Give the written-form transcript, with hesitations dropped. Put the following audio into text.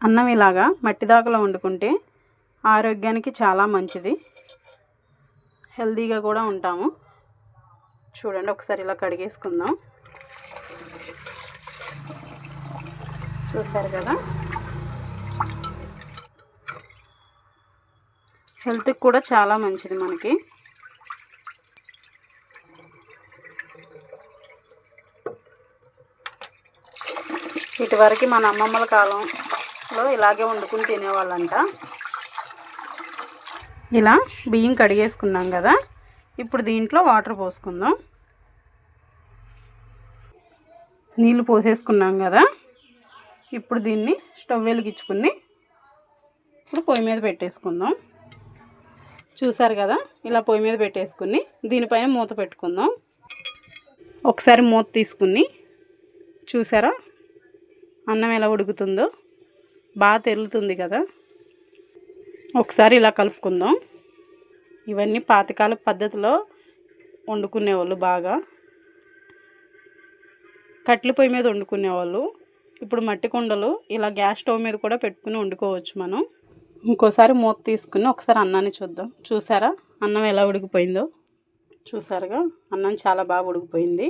అన్నం ఇలాగా మట్టి దాకలో వండుకుంటే ఆరోగ్యానికి చాలా మంచిది, హెల్తీగా కూడా ఉంటాము. చూడండి, ఒకసారి ఇలా కడిగేసుకుందాం. చూస్తారు కదా, హెల్త్కి కూడా చాలా మంచిది మనకి. ఇటువరకు మన అమ్మమ్మల కాలంలో ఇలాగే వండుకుని తినేవాళ్ళంట. ఇలా బియ్యం కడిగేసుకున్నాం కదా, ఇప్పుడు దీంట్లో వాటర్ పోసుకుందాం. నీళ్ళు పోసేసుకున్నాం కదా, ఇప్పుడు దీన్ని స్టవ్ వెలిగించుకుని ఇప్పుడు పొయ్యి మీద పెట్టేసుకుందాం. చూసారు కదా, ఇలా పొయ్యి మీద పెట్టేసుకుని దీనిపైన మూత పెట్టుకుందాం. ఒకసారి మూత తీసుకుని చూసారా అన్నం ఎలా ఉడుకుతుందో, బాగా తెరులుతుంది కదా. ఒకసారి ఇలా కలుపుకుందాం. ఇవన్నీ పాతకాల పద్ధతిలో వండుకునేవాళ్ళు, బాగా కట్టెల పొయ్యి మీద వండుకునేవాళ్ళు. ఇప్పుడు మట్టి కుండలు ఇలా గ్యాస్ స్టవ్ మీద కూడా పెట్టుకుని వండుకోవచ్చు మనం. ఇంకోసారి మూత తీసుకుని ఒకసారి అన్నాన్ని చూద్దాం. చూసారా అన్నం ఎలా ఉడికిపోయిందో? చూసారుగా, అన్నం చాలా బాగా ఉడికిపోయింది.